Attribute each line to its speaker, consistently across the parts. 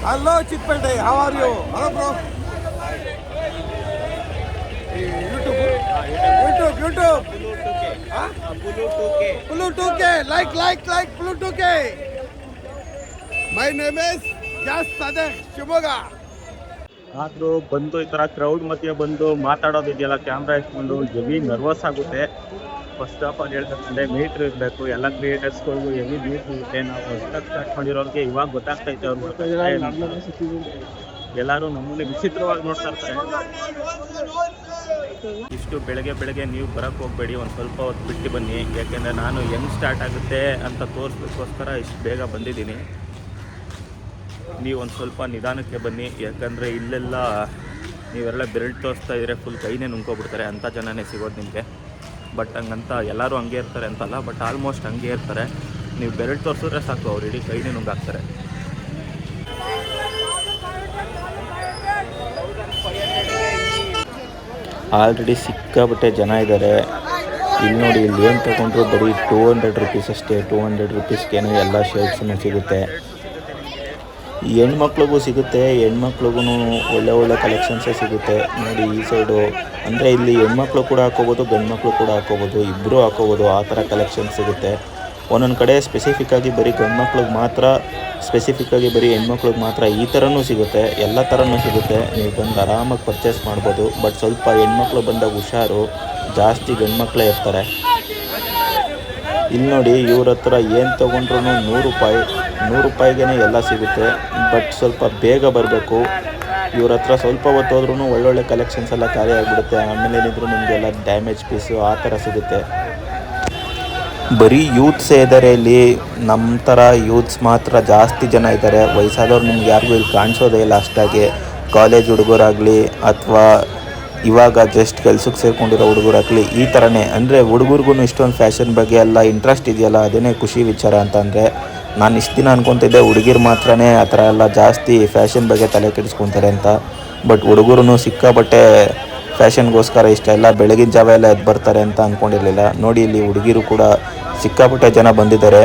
Speaker 1: Hello, Chitpete. How are you? Hello, bro. YouTube. Huh? Blue 2K. Like Blue 2K. My name is Jas Sadek Shiboga.
Speaker 2: ಆದರೂ ಬಂದು ಈ ಥರ crowd ಮಧ್ಯೆ ಬಂದು ಮಾತಾಡೋದಿದೆಯಲ್ಲ, camera ಇಟ್ಕೊಂಡು heavy nervous ಆಗುತ್ತೆ. ಫಸ್ಟ್ ಆಫ್ ಆಲ್ ಹೇಳ್ಬೇಕಂದ್ರೆ ಮೀಟ್ರ್ ಇರಬೇಕು. ಎಲ್ಲ ಕ್ರಿಯೇಟರ್ಸ್ಗಳಿಗೂ ಹೆವಿ ಮೀಟ್ರ್ ಇರುತ್ತೆ. ನಾವು ಹೊಸ್ದಾಗಿ ಸ್ಟಾರ್ಟ್ ಮಾಡಿರೋರಿಗೆ ಇವಾಗ ಗೊತ್ತಾಗ್ತೈತೆ ಅವ್ರು ಎಲ್ಲರೂ ನಮ್ಮಲ್ಲಿ ವಿಚಿತ್ರವಾಗಿ ನೋಡ್ತಾ ಇರ್ತಾರೆ. ಇಷ್ಟು ಬೆಳಗ್ಗೆ ನೀವು ಬರೋಕ್ಕೆ ಹೋಗಬೇಡಿ, ಒಂದು ಸ್ವಲ್ಪ ಹೊತ್ತು ಬಿಟ್ಟು ಬನ್ನಿ. ಯಾಕೆಂದರೆ ನಾನು ಹೆಂಗೆ ಸ್ಟಾರ್ಟ್ ಆಗುತ್ತೆ ಅಂತ ತೋರಿಸ್ಲಿಕ್ಕೋಸ್ಕರ ಇಷ್ಟು ಬೇಗ ಬಂದಿದ್ದೀನಿ. ನೀವು ಒಂದು ಸ್ವಲ್ಪ ನಿಧಾನಕ್ಕೆ ಬನ್ನಿ, ಯಾಕಂದರೆ ಇಲ್ಲೆಲ್ಲ ನೀವೆಲ್ಲ ಬೆರಳು ತೋರಿಸ್ತಾ ಇದ್ರೆ ಫುಲ್ ಕೈನೇ ನುಂಗ್ಕೊಬಿಡ್ತಾರೆ. ಅಂಥ ಜನನೇ ಸಿಗೋದು ನಿಮಗೆ. ಬಟ್ ಹಂಗಂತ ಎಲ್ಲರೂ ಹಂಗೆ ಇರ್ತಾರೆ ಅಂತಲ್ಲ, ಬಟ್ ಆಲ್ಮೋಸ್ಟ್ ಹಂಗೆ ಇರ್ತಾರೆ. ನೀವು ಬೆರಳು ತೋರಿಸಿದ್ರೆ ಸಾಕು, ಅವ್ರು ಇಡೀ ಕೈನೇ ನುಂಗಾಕ್ತಾರೆ. ಆಲ್ರೆಡಿ ಸಿಕ್ಕಾಬಟ್ಟೆ ಜನ ಇದ್ದಾರೆ. ಇಲ್ಲಿ ನೋಡಿ, ಇಲ್ಲಿ ಏನು ತಗೊಂಡ್ರು ಬರೀ 200 ರುಪೀಸ್ ಅಷ್ಟೇ. 200 ರುಪೀಸ್ಗೇನು ಎಲ್ಲ ಶರ್ಟ್ಸನ್ನು ಸಿಗುತ್ತೆ. ಹೆಣ್ಮಕ್ಳಿಗೂ ಸಿಗುತ್ತೆ, ಹೆಣ್ಮಕ್ಳಿಗೂ ಒಳ್ಳೆ ಕಲೆಕ್ಷನ್ಸೇ ಸಿಗುತ್ತೆ. ನೋಡಿ ಈ ಸೈಡು, ಅಂದರೆ ಇಲ್ಲಿ ಹೆಣ್ಮಕ್ಳು ಕೂಡ ಹಾಕೋಬೋದು, ಗಂಡು ಮಕ್ಕಳು ಕೂಡ ಹಾಕೋಬೋದು, ಇಬ್ಬರು ಹಾಕೋಬೋದು. ಆ ಥರ ಕಲೆಕ್ಷನ್ ಸಿಗುತ್ತೆ. ಒಂದೊಂದು ಕಡೆ ಸ್ಪೆಸಿಫಿಕ್ಕಾಗಿ ಬರೀ ಗಂಡು ಮಕ್ಳಿಗೆ ಮಾತ್ರ, ಸ್ಪೆಸಿಫಿಕ್ಕಾಗಿ ಬರೀ ಹೆಣ್ಮಕ್ಳಿಗೆ ಮಾತ್ರ, ಈ ಥರನೂ ಸಿಗುತ್ತೆ. ಎಲ್ಲ ಥರನೂ ಸಿಗುತ್ತೆ. ನೀವು ಬಂದು ಆರಾಮಾಗಿ ಪರ್ಚೇಸ್ ಮಾಡ್ಬೋದು. ಬಟ್ ಸ್ವಲ್ಪ ಹೆಣ್ಮಕ್ಳು ಬಂದಾಗ ಹುಷಾರು, ಜಾಸ್ತಿ ಗಂಡು ಮಕ್ಕಳೇ ಇರ್ತಾರೆ. ಇಲ್ಲಿ ನೋಡಿ, ಇವ್ರ ಹತ್ರ ಏನು ತೊಗೊಂಡ್ರು 100 ರೂಪಾಯಿಗೆ ಎಲ್ಲ ಸಿಗುತ್ತೆ. ಬಟ್ ಸ್ವಲ್ಪ ಬೇಗ ಬರಬೇಕು. ಇವ್ರ ಹತ್ರ ಸ್ವಲ್ಪ ಹೊತ್ತು ಹೋದ್ರೂ ಒಳ್ಳೊಳ್ಳೆ ಕಲೆಕ್ಷನ್ಸ್ ಎಲ್ಲ ಖಾಲಿ ಆಗಿಬಿಡುತ್ತೆ. ಆಮೇಲೆ ಏನಿದ್ರು ನಿಮಗೆಲ್ಲ ಡ್ಯಾಮೇಜ್ ಪೀಸು ಆ ಥರ ಸಿಗುತ್ತೆ. ಬರೀ ಯೂತ್ಸೇ ಇದ್ದಾರೆ ಇಲ್ಲಿ. ನಮ್ಮ ಥರ ಯೂತ್ಸ್ ಮಾತ್ರ ಜಾಸ್ತಿ ಜನ ಇದ್ದಾರೆ. ವಯಸ್ಸಾದವ್ರು ನಿಮ್ಗೆ ಯಾರಿಗೂ ಇಲ್ಲಿ ಕಾಣಿಸೋದೇ ಇಲ್ಲ ಅಷ್ಟಾಗಿ. ಕಾಲೇಜ್ ಹುಡುಗರಾಗಲಿ ಅಥವಾ ಇವಾಗ ಜಸ್ಟ್ ಕೆಲ್ಸಕ್ಕೆ ಸೇರ್ಕೊಂಡಿರೋ ಹುಡುಗರಾಗಲಿ, ಈ ಥರನೇ. ಅಂದರೆ ಹುಡುಗರಿಗೂ ಇಷ್ಟೊಂದು ಫ್ಯಾಷನ್ ಬಗ್ಗೆ ಎಲ್ಲ ಇಂಟ್ರೆಸ್ಟ್ ಇದೆಯಲ್ಲ, ಅದೇ ಖುಷಿ ವಿಚಾರ ಅಂತಂದರೆ. ನಾನು ಇಷ್ಟು ದಿನ ಅನ್ಕೊತಿದ್ದೆ ಹುಡುಗಿರು ಮಾತ್ರನೇ ಆ ಥರ ಎಲ್ಲ ಜಾಸ್ತಿ ಫ್ಯಾಷನ್ ಬಗ್ಗೆ ತಲೆ ಕೆಡಿಸ್ಕೊತಾರೆ ಅಂತ. ಬಟ್ ಹುಡುಗರು ಸಿಕ್ಕಾಬಟ್ಟೆ ಫ್ಯಾಷನ್ಗೋಸ್ಕರ ಇಷ್ಟೆಲ್ಲ ಬೆಳಗಿನ ಜಾವ ಎಲ್ಲ ಎದ್ದು ಬರ್ತಾರೆ ಅಂತ ಅಂದ್ಕೊಂಡಿರಲಿಲ್ಲ. ನೋಡಿ, ಇಲ್ಲಿ ಹುಡುಗಿರು ಕೂಡ ಸಿಕ್ಕಾಪಟ್ಟೆ ಜನ ಬಂದಿದ್ದಾರೆ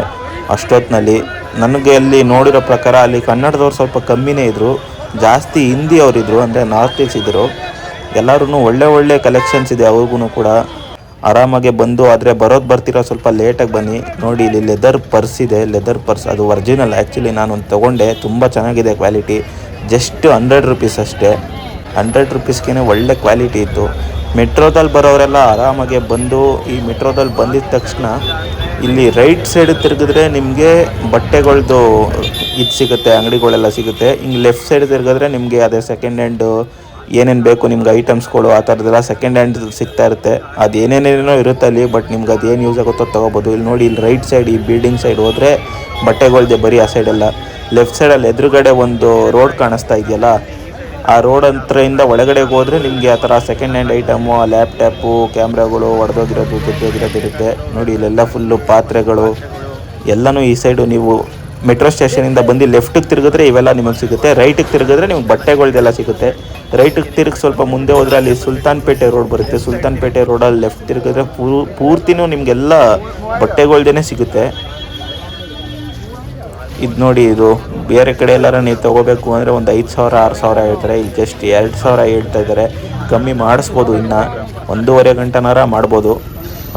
Speaker 2: ಅಷ್ಟೊತ್ತಿನಲ್ಲಿ. ನನಗೆ ಅಲ್ಲಿ ನೋಡಿರೋ ಪ್ರಕಾರ ಅಲ್ಲಿ ಕನ್ನಡದವ್ರು ಸ್ವಲ್ಪ ಕಮ್ಮಿನೇ ಇದ್ದರು, ಜಾಸ್ತಿ ಹಿಂದಿ ಅವರಿದ್ದರು, ಅಂದರೆ ನಾರ್ತ್ ಈಸ್ಟ್ ಇದ್ದರು. ಎಲ್ಲರೂ ಒಳ್ಳೆ ಕಲೆಕ್ಷನ್ಸ್ ಇದೆ ಅವ್ರಿಗೂ ಕೂಡ. ಆರಾಮಾಗೆ ಬಂದು, ಆದರೆ ಬರ್ತಿರೋ ಸ್ವಲ್ಪ ಲೇಟಾಗಿ ಬನ್ನಿ. ನೋಡಿ, ಇಲ್ಲಿ ಲೆದರ್ ಪರ್ಸ್ ಇದೆ. ಲೆದರ್ ಪರ್ಸ್ ಅದು ಒರಿಜಿನಲ್. ಆ್ಯಕ್ಚುಲಿ ನಾನು ಒಂದು ತೊಗೊಂಡೆ, ತುಂಬ ಚೆನ್ನಾಗಿದೆ ಕ್ವಾಲಿಟಿ. ಜಸ್ಟ್ 100 ರುಪೀಸ್ ಅಷ್ಟೇ. 100 ರುಪೀಸ್ಗೆ ಒಳ್ಳೆ ಕ್ವಾಲಿಟಿ ಇತ್ತು. ಮೆಟ್ರೋದಲ್ಲಿ ಬರೋರೆಲ್ಲ ಆರಾಮಾಗೆ ಬಂದು, ಈ ಮೆಟ್ರೋದಲ್ಲಿ ಬಂದಿದ ತಕ್ಷಣ ಇಲ್ಲಿ ರೈಟ್ ಸೈಡ್ ತಿರುಗಿದ್ರೆ ನಿಮಗೆ ಬಟ್ಟೆಗಳ್ದು ಇದು ಸಿಗುತ್ತೆ, ಅಂಗಡಿಗಳೆಲ್ಲ ಸಿಗುತ್ತೆ. ಹಿಂಗೆ ಲೆಫ್ಟ್ ಸೈಡ್ ತಿರುಗಿದ್ರೆ ನಿಮಗೆ ಅದೇ ಸೆಕೆಂಡ್ ಹ್ಯಾಂಡ್ ಏನೇನು ಬೇಕು ನಿಮ್ಗೆ ಐಟಮ್ಸ್ಗಳು ಆ ಥರದ್ದೆಲ್ಲ ಸೆಕೆಂಡ್ ಹ್ಯಾಂಡ್ ಸಿಗ್ತಾ ಇರುತ್ತೆ. ಅದು ಏನೇನೇನೋ ಇರುತ್ತೆ ಅಲ್ಲಿ, ಬಟ್ ನಿಮ್ಗೆ ಅದು ಏನು ಯೂಸ್ ಆಗುತ್ತೋ ತೊಗೋಬೋದು. ಇಲ್ಲಿ ನೋಡಿ, ಇಲ್ಲಿ ರೈಟ್ ಸೈಡ್ ಈ ಬಿಲ್ಡಿಂಗ್ ಸೈಡ್ ಹೋದರೆ ಬಟ್ಟೆಗಳ್ದೆ ಬರೀ ಆ ಸೈಡೆಲ್ಲ. ಲೆಫ್ಟ್ ಸೈಡಲ್ಲಿ ಎದುರುಗಡೆ ಒಂದು ರೋಡ್ ಕಾಣಿಸ್ತಾ ಇದೆಯಲ್ಲ, ಆ ರೋಡ್ ಹತ್ರದಿಂದ ಒಳಗಡೆಗೆ ಹೋದರೆ ನಿಮಗೆ ಆ ಥರ ಸೆಕೆಂಡ್ ಹ್ಯಾಂಡ್ ಐಟಮು, ಲ್ಯಾಪ್ಟಾಪು, ಕ್ಯಾಮ್ರಾಗಳು, ಒಡೆದೋಗಿರೋದು, ಗೆದ್ದೋಗಿರೋದು ಇರುತ್ತೆ. ನೋಡಿ, ಇಲ್ಲೆಲ್ಲ ಫುಲ್ಲು ಪಾತ್ರೆಗಳು ಎಲ್ಲನೂ ಈ ಸೈಡು. ನೀವು ಮೆಟ್ರೋ ಸ್ಟೇಷನಿಂದ ಬಂದು ಲೆಫ್ಟಿಗೆ ತಿರುಗಿದ್ರೆ ಇವೆಲ್ಲ ನಿಮಗೆ ಸಿಗುತ್ತೆ. ರೈಟಿಗೆ ತಿರುಗಿದ್ರೆ ನಿಮ್ಗೆ ಬಟ್ಟೆಗಳ್ದೆಲ್ಲ ಸಿಗುತ್ತೆ. ರೈಟಿಗೆ ತಿರುಗಿ ಸ್ವಲ್ಪ ಮುಂದೆ ಹೋದರೆ ಅಲ್ಲಿ ಸುಲ್ತಾನ್ಪೇಟೆ ರೋಡ್ ಬರುತ್ತೆ. ಸುಲ್ತಾನ್ಪೇಟೆ ರೋಡಲ್ಲಿ ಲೆಫ್ಟ್ ತಿರುಗಿದ್ರೆ ಪೂರ್ತಿನೂ ನಿಮಗೆಲ್ಲ ಬಟ್ಟೆಗಳ್ದೇ ಸಿಗುತ್ತೆ. ಇದು ನೋಡಿ, ಇದು ಬೇರೆ ಕಡೆ ಎಲ್ಲಾರ ನೀವು ತೊಗೋಬೇಕು ಅಂದರೆ ಒಂದು 5,000-6,000 ಹೇಳ್ತಾರೆ. ಇಲ್ಲಿ ಜಸ್ಟ್ 2,000 ಹೇಳ್ತಾ ಇದ್ದಾರೆ. ಕಮ್ಮಿ ಮಾಡಿಸ್ಬೋದು, ಇನ್ನು 1.5 ಗಂಟೆನಾರ ಮಾಡ್ಬೋದು.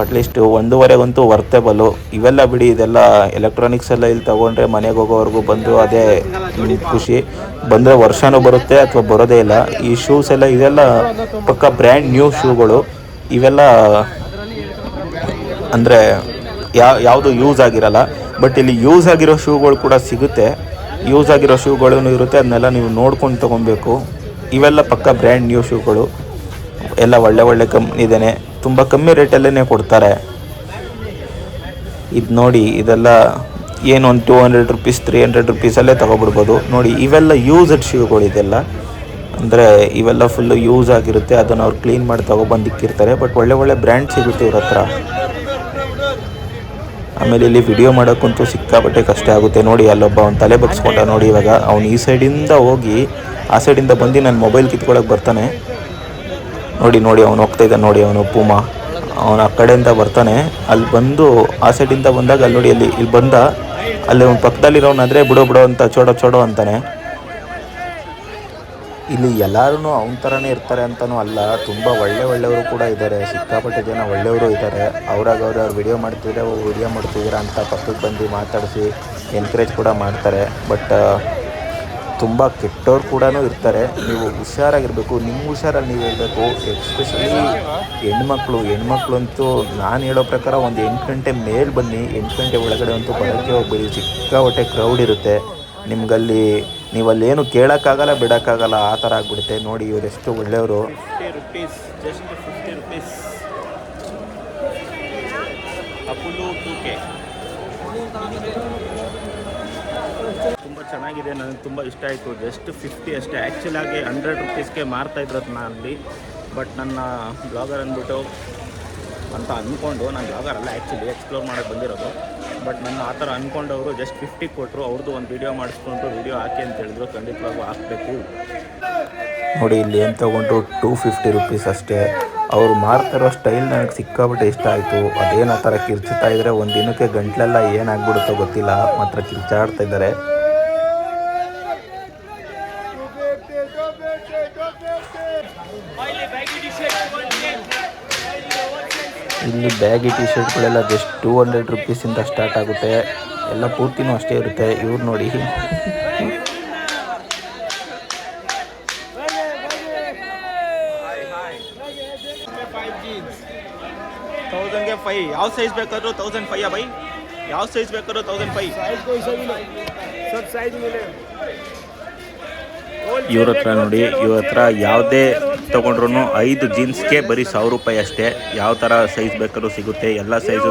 Speaker 2: ಅಟ್ಲೀಸ್ಟ್ 1.5ಗಂತೂ ವರ್ತೇಬಲ್ಲು. ಇವೆಲ್ಲ ಬಿಡಿ, ಇದೆಲ್ಲ ಎಲೆಕ್ಟ್ರಾನಿಕ್ಸ್ ಎಲ್ಲ ಇಲ್ಲಿ ತೊಗೊಂಡ್ರೆ ಮನೆಗೆ ಹೋಗೋವರೆಗೂ ಬಂದು ಅದೇ ಖುಷಿ. ಬಂದರೆ ವರ್ಷನೂ ಬರುತ್ತೆ ಅಥವಾ ಬರೋದೇ ಇಲ್ಲ. ಈ ಶೂಸ್ ಎಲ್ಲ ಇದೆಲ್ಲ ಪಕ್ಕ ಬ್ರ್ಯಾಂಡ್ ನ್ಯೂ ಶೂಗಳು. ಇವೆಲ್ಲ ಅಂದರೆ ಯಾವುದು ಯೂಸ್ ಆಗಿರಲ್ಲ. ಬಟ್ ಇಲ್ಲಿ ಯೂಸ್ ಆಗಿರೋ ಶೂಗಳು ಕೂಡ ಸಿಗುತ್ತೆ. ಯೂಸ್ ಆಗಿರೋ ಶೂಗಳೂ ಇರುತ್ತೆ, ಅದನ್ನೆಲ್ಲ ನೀವು ನೋಡ್ಕೊಂಡು ತೊಗೊಬೇಕು. ಇವೆಲ್ಲ ಪಕ್ಕ ಬ್ರ್ಯಾಂಡ್ ನ್ಯೂ ಶೂಗಳು. ಎಲ್ಲ ಒಳ್ಳೆ ಕಂಪ್ನಿದೇನೆ, ತುಂಬ ಕಮ್ಮಿ ರೇಟಲ್ಲೇ ಕೊಡ್ತಾರೆ. ಇದು ನೋಡಿ, ಇದೆಲ್ಲ ಏನು ಒಂದು 200 ರುಪೀಸ್ 300 ರುಪೀಸಲ್ಲೇ ತೊಗೊಬಿಡ್ಬೋದು. ನೋಡಿ, ಇವೆಲ್ಲ ಯೂಸ್ಡ್ ಶೂಗಳು. ಇದೆಲ್ಲ ಅಂದರೆ ಇವೆಲ್ಲ ಫುಲ್ಲು ಯೂಸ್ ಆಗಿರುತ್ತೆ. ಅದನ್ನು ಅವ್ರು ಕ್ಲೀನ್ ಮಾಡಿ ತೊಗೊಬಂದಿಕ್ಕಿರ್ತಾರೆ. ಬಟ್ ಒಳ್ಳೆ ಬ್ರ್ಯಾಂಡ್ ಸಿಗುತ್ತೆ ಇವ್ರ ಹತ್ರ. ಆಮೇಲೆ ಇಲ್ಲಿ ವಿಡಿಯೋ ಮಾಡೋಕ್ಕಂತೂ ಸಿಕ್ಕಾಬಟ್ಟೆ ಕಷ್ಟ ಆಗುತ್ತೆ. ನೋಡಿ, ಅಲ್ಲೊಬ್ಬ ಅವ್ನು ತಲೆ ಬಗ್ಸ್ಕೊಂಡ ನೋಡಿ. ಇವಾಗ ಅವ್ನು ಈ ಸೈಡಿಂದ ಹೋಗಿ ಆ ಸೈಡಿಂದ ಬಂದು ನನ್ನ ಮೊಬೈಲ್ ಕಿತ್ಕೊಳ್ಳೋಕೆ ಬರ್ತಾನೆ. ನೋಡಿ ಅವನು ಹೋಗ್ತಾ ಇದ್ದಾನೆ. ನೋಡಿ, ಅವನು ಪೂಮಾ, ಅವನು ಆ ಕಡೆಯಿಂದ ಬರ್ತಾನೆ. ಅಲ್ಲಿ ಬಂದು ಆ ಸೈಡಿಂದ ಬಂದಾಗ ಅಲ್ಲಿ ನೋಡಿ, ಇಲ್ಲಿ ಬಂದ ಅಲ್ಲಿ ಅವ್ನು ಪಕ್ಕದಲ್ಲಿರೋನಾದರೆ ಬಿಡೋ ಅಂತ ಚೋಡೋ ಅಂತಾನೆ. ಇಲ್ಲಿ ಎಲ್ಲರೂ ಅವನ ಥರನೇ ಇರ್ತಾರೆ ಅಂತಲೂ ಅಲ್ಲ, ತುಂಬ ಒಳ್ಳೆಯವರು ಕೂಡ ಇದ್ದಾರೆ, ಸಿಕ್ಕಾಪಟ್ಟೆ ಜನ ಒಳ್ಳೆಯವರು ಇದ್ದಾರೆ. ಅವ್ರು ವಿಡಿಯೋ ಮಾಡ್ತಿದ್ದೀರಾ ಅಂತ ಪಕ್ಕಕ್ಕೆ ಬಂದು ಮಾತಾಡಿಸಿ ಎನ್ಕರೇಜ್ ಕೂಡ ಮಾಡ್ತಾರೆ. ಬಟ್ ತುಂಬ ಕೆಟ್ಟವ್ರು ಕೂಡ ಇರ್ತಾರೆ. ನೀವು ಹುಷಾರಾಗಿರಬೇಕು, ನಿಮ್ಮ ಹುಷಾರಲ್ಲಿ ನೀವು ಇರಬೇಕು. ಎಸ್ಪೆಷಲಿ ಹೆಣ್ಮಕ್ಳು ಅಂತೂ ನಾನು ಹೇಳೋ ಪ್ರಕಾರ ಒಂದು 8 ಗಂಟೆ ಮೇಲೆ ಬನ್ನಿ, 8 ಗಂಟೆ ಒಳಗಡೆ ಅಂತೂ ಬರೋಕ್ಕೆ ಹೋಗ್ಬೇಡಿ. ಸಿಕ್ಕಾಪಟ್ಟೆ ಕ್ರೌಡ್ ಇರುತ್ತೆ ನಿಮಗಲ್ಲಿ, ನೀವಲ್ಲೇನು ಕೇಳೋಕ್ಕಾಗಲ್ಲ ಬಿಡೋಕ್ಕಾಗಲ್ಲ, ಆ ಥರ ಆಗಿಬಿಡುತ್ತೆ. ನೋಡಿ ಇವರೆಷ್ಟು ಒಳ್ಳೆಯವರು.
Speaker 3: 50 rupees, just 50 rupees. ಅಪುಲು 2K ತುಂಬ ಚೆನ್ನಾಗಿದೆ, ನನಗೆ ತುಂಬ ಇಷ್ಟ ಆಯಿತು. ಜಸ್ಟ್ 50 ಅಷ್ಟೇ. ಆ್ಯಕ್ಚುಲಾಗಿ 100 rupeesಗೆ ಮಾರ್ತಾಯಿದ್ರು ಅದನ್ನ ಅಲ್ಲಿ. ಬಟ್ ನನ್ನ ಬ್ಲಾಗರ್ ಅಂದ್ಬಿಟ್ಟು ಅಂತ ಅಂದ್ಕೊಂಡು, ನಾನು ಬ್ಲಾಗರ್ ಅಲ್ಲ ಆ್ಯಕ್ಚುಲಿ, ಎಕ್ಸ್ಪ್ಲೋರ್ ಮಾಡೋಕ್ಕೆ ಬಂದಿರೋದು. ಬಟ್ ನನ್ನ ಆ ಥರ ಅಂದ್ಕೊಂಡವರು ಜಸ್ಟ್ 50 ಕೊಟ್ಟರು. ಅವ್ರದ್ದು ಒಂದು ವೀಡಿಯೋ ಮಾಡಿಸ್ಕೊಂಡು ವಿಡಿಯೋ ಹಾಕಿ ಅಂತ ಹೇಳಿದ್ರು. ಖಂಡಿತವಾಗೂ ಹಾಕಬೇಕು.
Speaker 2: ನೋಡಿ ಇಲ್ಲಿ ಏನು ತೊಗೊಂಡ್ರು 250 rupees ಅಷ್ಟೇ. ಅವರು ಮಾರ್ತಿರೋ ಸ್ಟೈಲ್ ನನಗೆ ಸಿಕ್ಕಾಬಿಟ್ಟೆ ಇಷ್ಟ ಆಯಿತು. ಅದೇನು ಆ ಥರ ಕಿರ್ಚುತ್ತಾ ಇದ್ದರೆ ಒಂದು ದಿನಕ್ಕೆ ಗಂಟ್ಲೆಲ್ಲ ಏನಾಗ್ಬಿಡುತ್ತೋ ಗೊತ್ತಿಲ್ಲ, ಮಾತ್ರ ಕಿರ್ಚಾಡ್ತಾ ಇದ್ದಾರೆ. ಇಲ್ಲಿ ಬ್ಯಾಗಿ ಟಿ ಶರ್ಟ್ಗಳೆಲ್ಲ ಜಸ್ಟ್ 200 rupeesiಂದ ಸ್ಟಾರ್ಟ್ ಆಗುತ್ತೆ. ಎಲ್ಲ ಪೂರ್ತಿನೂ ಅಷ್ಟೇ ಇರುತ್ತೆ. ಇವ್ರು ನೋಡಿ
Speaker 3: ತೌಸಂಡ್ಗೆ 5. ಯಾವ ಸೈಜ್ ಬೇಕಾದರೂ 1005 ಬೈ. ಯಾವ ಸೈಜ್ ಬೇಕಾದ್ರೂ 1005.
Speaker 2: ಇವ್ರ ಹತ್ರ ನೋಡಿ, ಇವ್ರ ಹತ್ರ ಯಾವುದೇ ತೊಗೊಂಡ್ರು 5 ಜೀನ್ಸ್ಗೆ ಬರೀ 1000 ರೂಪಾಯಿ ಅಷ್ಟೇ. ಯಾವ ಥರ ಸೈಜ್ ಬೇಕಾದ್ರೂ ಸಿಗುತ್ತೆ. ಎಲ್ಲ ಸೈಜೂ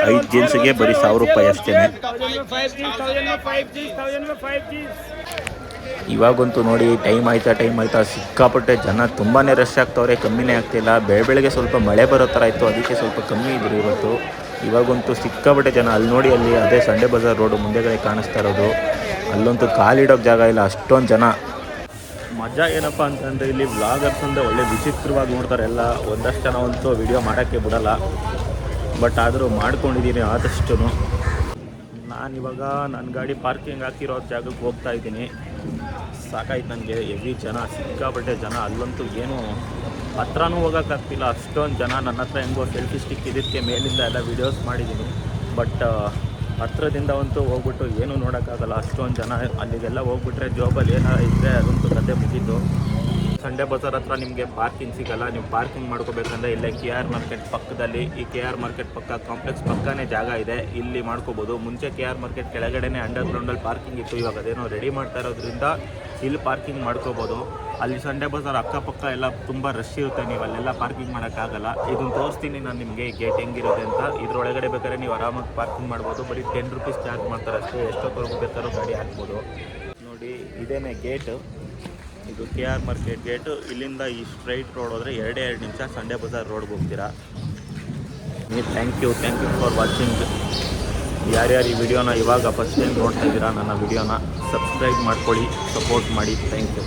Speaker 2: 5 ಜೀನ್ಸ್ಗೆ ಬರೀ 1000 ರೂಪಾಯಿ ಅಷ್ಟೇ. ಇವಾಗಂತೂ ನೋಡಿ ಟೈಮ್ ಆಯ್ತಾ ಸಿಕ್ಕಾಪಟ್ಟೆ ಜನ ತುಂಬಾ ರಶ್ ಆಗ್ತವ್ರೆ, ಕಮ್ಮಿನೇ ಆಗ್ತಿಲ್ಲ. ಬೆಳಗ್ಗೆ ಸ್ವಲ್ಪ ಮಳೆ ಬರೋ ಥರ ಇತ್ತು, ಅದಕ್ಕೆ ಸ್ವಲ್ಪ ಕಮ್ಮಿ ಇದ್ರು ಇವತ್ತು. ಇವಾಗಂತೂ ಸಿಕ್ಕಾಪಟ್ಟೆ ಜನ. ಅಲ್ಲಿ ನೋಡಿ, ಅಲ್ಲಿ ಅದೇ ಸಂಡೇ ಬಜಾರ್ ರೋಡು ಮುಂದೆಗಡೆ ಕಾಣಿಸ್ತಾ ಇರೋದು, ಅಲ್ಲಂತೂ ಕಾಲಿಡೋಕ್ಕೆ ಜಾಗ ಇಲ್ಲ, ಅಷ್ಟೊಂದು ಜನ.
Speaker 3: ಮಜಾ ಏನಪ್ಪ ಅಂತಂದರೆ ಇಲ್ಲಿ ವ್ಲಾಗರ್ಸ್ ಅಂದರೆ ಒಳ್ಳೆ ವಿಚಿತ್ರವಾಗಿ ನೋಡ್ತಾರೆ ಎಲ್ಲ. ಒಂದಷ್ಟು ಜನ ಅಂತೂ ವಿಡಿಯೋ ಮಾಡೋಕ್ಕೆ ಬಿಡಲ್ಲ, ಬಟ್ ಆದರೂ ಮಾಡ್ಕೊಂಡಿದ್ದೀನಿ ಆದಷ್ಟು. ನಾನಿವಾಗ ನನ್ನ ಗಾಡಿ ಪಾರ್ಕಿಂಗ್ ಹಾಕಿರೋ ಜಾಗಕ್ಕೆ ಹೋಗ್ತಾ ಇದ್ದೀನಿ. ಸಾಕಾಯ್ತು ನನಗೆ, ಹೆವಿ ಜನ, ಸಿಕ್ಕಾಪಟ್ಟೆ ಜನ. ಅಲ್ಲಂತೂ ಏನು ಹತ್ರನೂ ಹೋಗೋಕ್ಕಾಗ್ತಿಲ್ಲ, ಅಷ್ಟೊಂದು ಜನ. ನನ್ನ ಹತ್ರ ಹೆಂಗೋ ಸೆಲ್ಫಿ ಸ್ಟಿಕ್ ಇದಕ್ಕೆ ಮೇಲಿಂದ ಎಲ್ಲ ವೀಡಿಯೋಸ್ ಮಾಡಿದ್ದೀನಿ. ಬಟ್ ಹತ್ರದಿಂದ ಅಂತೂ ಹೋಗ್ಬಿಟ್ಟು ಏನೂ ನೋಡೋಕ್ಕಾಗಲ್ಲ, ಅಷ್ಟೊಂದು ಜನ. ಅಲ್ಲಿಗೆಲ್ಲ ಹೋಗ್ಬಿಟ್ರೆ ಜೋಬಲ್ಲಿ ಏನಾರು ಇದ್ದರೆ ಅದಂತೂ ಕತೆ ಮುಗೀತು. ಸಂಡೇ ಬಜಾರ್ ಹತ್ರ ನಿಮಗೆ ಪಾರ್ಕಿಂಗ್ ಸಿಗೋಲ್ಲ. ನೀವು ಪಾರ್ಕಿಂಗ್ ಮಾಡ್ಕೋಬೇಕಂದ್ರೆ ಇಲ್ಲೇ KR ಮಾರ್ಕೆಟ್ ಪಕ್ಕದಲ್ಲಿ, ಈ KR ಮಾರ್ಕೆಟ್ ಪಕ್ಕ ಕಾಂಪ್ಲೆಕ್ಸ್ ಪಕ್ಕನೇ ಜಾಗ ಇದೆ, ಇಲ್ಲಿ ಮಾಡ್ಕೋಬೋದು. ಮುಂಚೆ KR ಮಾರ್ಕೆಟ್ ಕೆಳಗಡೆನೇ ಅಂಡರ್ಗ್ರೌಂಡಲ್ಲಿ ಪಾರ್ಕಿಂಗ್ ಇತ್ತು, ಇವಾಗ ಅದೇನೋ ರೆಡಿ ಮಾಡ್ತಾ ಇರೋದ್ರಿಂದ ಇಲ್ಲಿ ಪಾರ್ಕಿಂಗ್ ಮಾಡ್ಕೋಬೋದು. ಅಲ್ಲಿ ಸಂಡೇ ಬಜಾರ್ ಅಕ್ಕಪಕ್ಕ ಎಲ್ಲ ತುಂಬ ರಶ್ ಇರುತ್ತೆ, ನೀವು ಅಲ್ಲೆಲ್ಲ ಪಾರ್ಕಿಂಗ್ ಮಾಡೋಕ್ಕಾಗಲ್ಲ. ಇದನ್ನು ತೋರಿಸ್ತೀನಿ ನಾನು ನಿಮಗೆ ಗೇಟ್ ಹೆಂಗಿರುತ್ತೆ ಅಂತ. ಇದರೊಳಗಡೆ ಬೇಕಾದ್ರೆ ನೀವು ಆರಾಮಾಗಿ ಪಾರ್ಕಿಂಗ್ ಮಾಡ್ಬೋದು. ಬರೀ 10 rupees ಚಾರ್ಜ್ ಮಾಡ್ತಾರೆ ಅಷ್ಟೇ, ಎಷ್ಟೊತ್ತವರೆಗೂ ಬೇಕಾದ್ರೂ ಗಾಡಿ ಹಾಕ್ಬೋದು. ನೋಡಿ ಇದೇನೇ ಗೇಟು, ಇದು KR ಮಾರ್ಕೆಟ್ ಗೇಟು. ಇಲ್ಲಿಂದ ಈ ಸ್ಟ್ರೈಟ್ ರೋಡ್ ಹೋದರೆ 2 ನಿಮಿಷ ಸಂಡೇ ಬಜಾರ್ ರೋಡ್ಗೆ ಹೋಗ್ತೀರಾ. Thank you for watching. ಯಾರ್ಯಾರು ಈ ವಿಡಿಯೋನ ಇವಾಗ ಫಸ್ಟ್ ಟೈಮ್ ನೋಡ್ತಾ ಇದ್ದೀರಾ ನನ್ನ ವಿಡಿಯೋನ, ಸಬ್ಸ್ಕ್ರೈಬ್ ಮಾಡ್ಕೊಳ್ಳಿ, ಸಪೋರ್ಟ್ ಮಾಡಿ. Thank you.